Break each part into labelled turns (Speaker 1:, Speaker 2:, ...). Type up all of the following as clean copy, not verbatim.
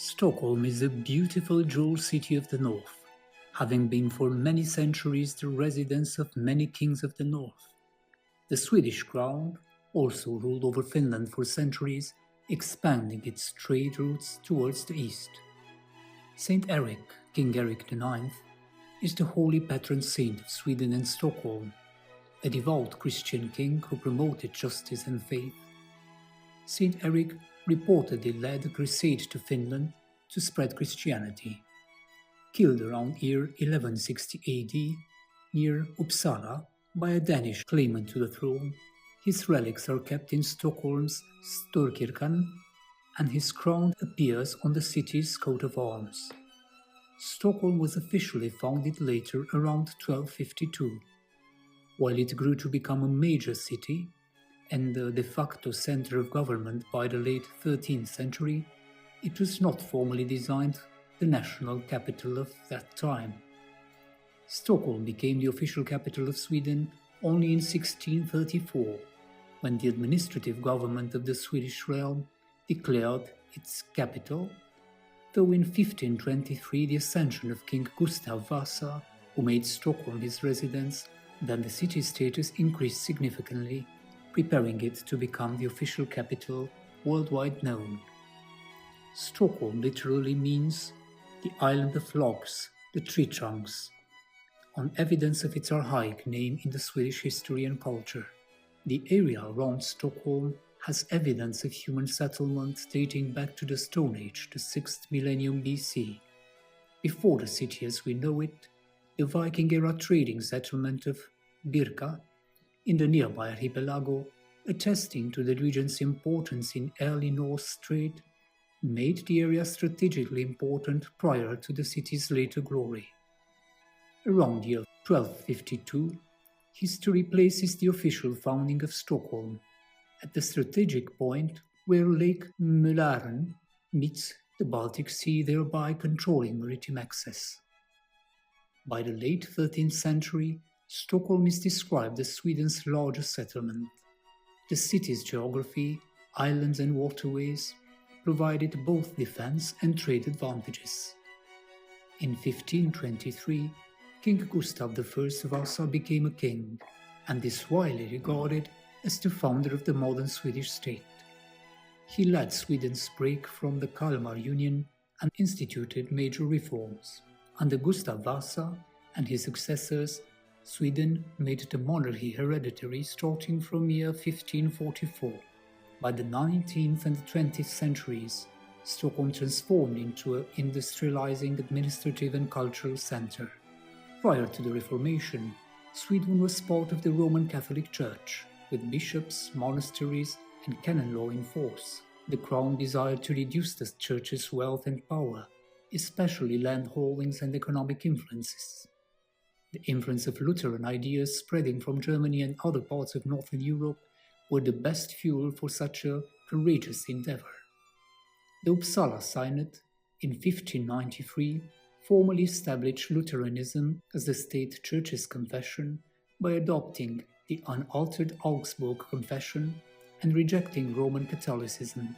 Speaker 1: Stockholm is a beautiful jewel city of the north, having been for many centuries the residence of many kings of the north. The Swedish crown also ruled over Finland for centuries, expanding its trade routes towards the east. Saint Eric, King Eric IX, is the holy patron saint of Sweden and Stockholm, a devout Christian king who promoted justice and faith. Saint Eric reportedly led a crusade to Finland to spread Christianity. Killed around year 1160 AD near Uppsala by a Danish claimant to the throne, his relics are kept in Stockholm's Storkyrkan, and his crown appears on the city's coat of arms. Stockholm was officially founded later around 1252. While it grew to become a major city and the de facto center of government by the late 13th century, it was not formally designed the national capital of that time. Stockholm became the official capital of Sweden only in 1634, when the administrative government of the Swedish realm declared its capital, though in 1523 the accession of King Gustav Vasa, who made Stockholm his residence, then the city's status increased significantly, preparing it to become the official capital worldwide known. Stockholm literally means the island of logs, the tree trunks, on evidence of its archaic name in the Swedish history and culture. The area around Stockholm has evidence of human settlement dating back to the Stone Age, the 6th millennium BC. Before the city as we know it, the Viking-era trading settlement of Birka in the nearby archipelago, attesting to the region's importance in early Norse trade, made the area strategically important prior to the city's later glory. Around year 1252, history places the official founding of Stockholm at the strategic point where Lake Mälaren meets the Baltic Sea, thereby controlling maritime access. By the late 13th century, Stockholm is described as Sweden's largest settlement. The city's geography, islands and waterways provided both defense and trade advantages. In 1523, King Gustav I Vasa became a king, and is widely regarded as the founder of the modern Swedish state. He led Sweden's break from the Kalmar Union and instituted major reforms. Under Gustav Vasa and his successors, Sweden made the monarchy hereditary starting from year 1544. By the 19th and 20th centuries, Stockholm transformed into an industrializing administrative and cultural center. Prior to the Reformation, Sweden was part of the Roman Catholic Church, with bishops, monasteries, and canon law in force. The crown desired to reduce the church's wealth and power, especially land holdings and economic influences. The influence of Lutheran ideas spreading from Germany and other parts of Northern Europe were the best fuel for such a courageous endeavor. The Uppsala Synod, in 1593, formally established Lutheranism as the state church's confession by adopting the unaltered Augsburg Confession and rejecting Roman Catholicism.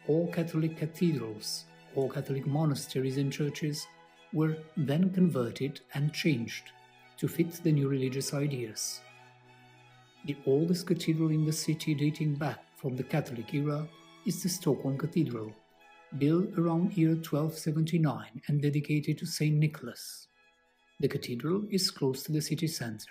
Speaker 1: All Catholic cathedrals, all Catholic monasteries and churches were then converted and changed to fit the new religious ideas. The oldest cathedral in the city dating back from the Catholic era is the Stockholm Cathedral, built around year 1279 and dedicated to Saint Nicholas. The cathedral is close to the city center.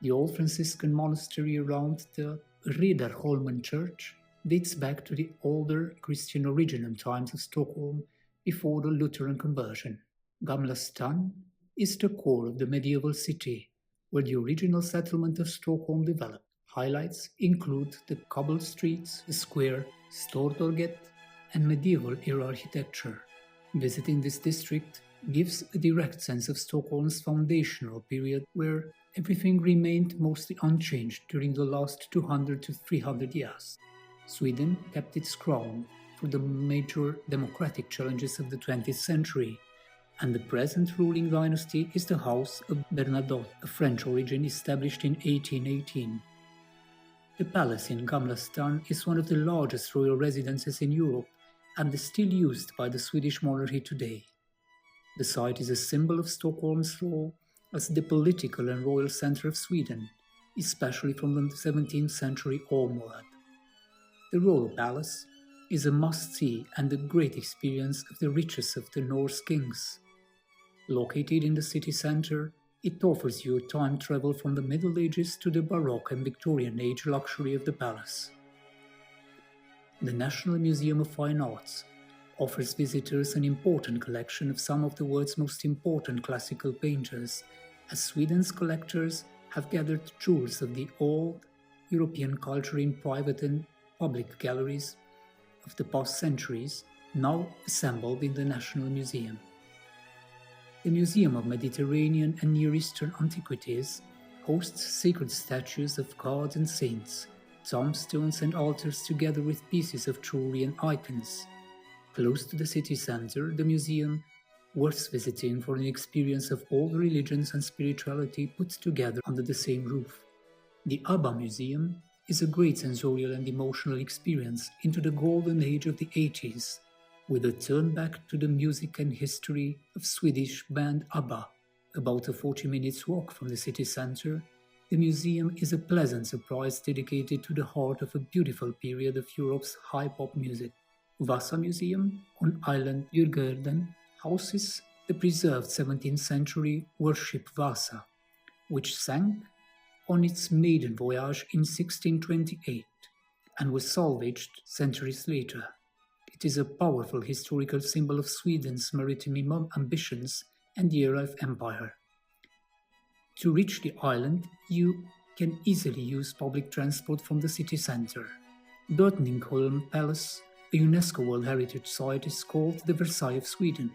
Speaker 1: The old Franciscan monastery around the Riddarholmen Church dates back to the older Christian original times of Stockholm before the Lutheran conversion. Gamla stan is the core of the medieval city, where the original settlement of Stockholm developed. Highlights include the cobbled streets, the square, Stortorget, and medieval-era architecture. Visiting this district gives a direct sense of Stockholm's foundational period, where everything remained mostly unchanged during the last 200 to 300 years. Sweden kept its crown through the major democratic challenges of the 20th century, and the present ruling dynasty is the House of Bernadotte, of French origin, established in 1818. The palace in Gamla stan is one of the largest royal residences in Europe and is still used by the Swedish monarchy today. The site is a symbol of Stockholm's role as the political and royal center of Sweden, especially from the 17th century onward. The royal palace is a must-see and a great experience of the richest of the Norse kings. Located in the city center, it offers you time travel from the Middle Ages to the Baroque and Victorian age luxury of the palace. The National Museum of Fine Arts offers visitors an important collection of some of the world's most important classical painters, as Sweden's collectors have gathered jewels of the old European culture in private and public galleries of the past centuries, now assembled in the National Museum. The Museum of Mediterranean and Near Eastern Antiquities hosts sacred statues of gods and saints, tombstones and altars together with pieces of jewelry and icons. Close to the city center, the museum worth visiting for an experience of all religions and spirituality put together under the same roof. The ABBA Museum is a great sensorial and emotional experience into the golden age of the 80s, with a turn back to the music and history of Swedish band ABBA. About a 40 minutes walk from the city center, the museum is a pleasant surprise dedicated to the heart of a beautiful period of Europe's high pop music. Vasa Museum on island Djurgården houses the preserved 17th century warship Vasa, which sank on its maiden voyage in 1628 and was salvaged centuries later. It is a powerful historical symbol of Sweden's maritime ambitions and the era of empire. To reach the island, you can easily use public transport from the city center. Drottningholm Palace, a UNESCO World Heritage Site, is called the Versailles of Sweden.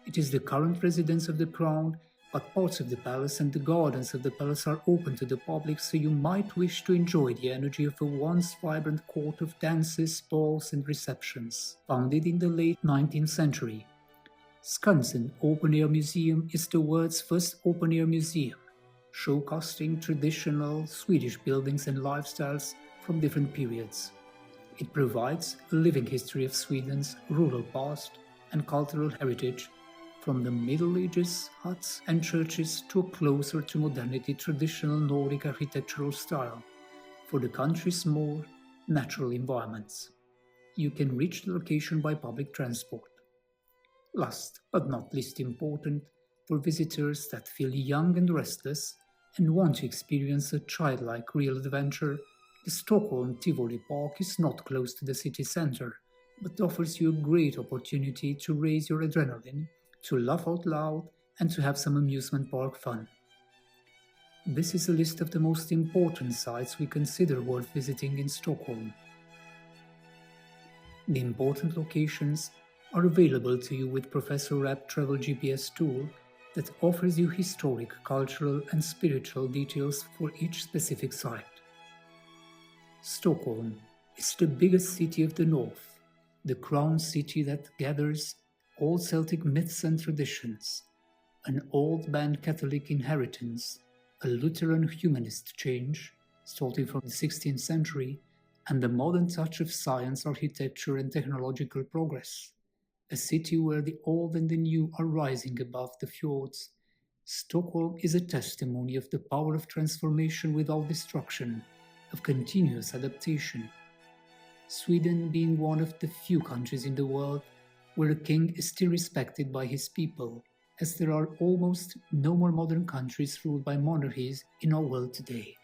Speaker 1: It is the current residence of the crown, but parts of the palace and the gardens of the palace are open to the public, so you might wish to enjoy the energy of a once vibrant court of dances, balls and receptions. Founded in the late 19th century, Skansen Open Air Museum is the world's first open-air museum, showcasing traditional Swedish buildings and lifestyles from different periods. It provides a living history of Sweden's rural past and cultural heritage, from the Middle Ages huts and churches to a closer to modernity traditional Nordic architectural style for the country's more natural environments. You can reach the location by public transport. Last but not least important, for visitors that feel young and restless and want to experience a childlike real adventure, the Stockholm Tivoli Park is not close to the city center, but offers you a great opportunity to raise your adrenaline, to laugh out loud, and to have some amusement park fun. This is a list of the most important sites we consider worth visiting in Stockholm. The important locations are available to you with Professor App Travel GPS tool that offers you historic, cultural and spiritual details for each specific site. Stockholm is the biggest city of the north, the crown city that gathers all Celtic myths and traditions, an old band Catholic inheritance, a Lutheran humanist change starting from the 16th century, and the modern touch of science, architecture and technological progress. A city where the old and the new are rising above the fjords, Stockholm is a testimony of the power of transformation without destruction, of continuous adaptation. Sweden being one of the few countries in the world where a king is still respected by his people, as there are almost no more modern countries ruled by monarchies in our world today.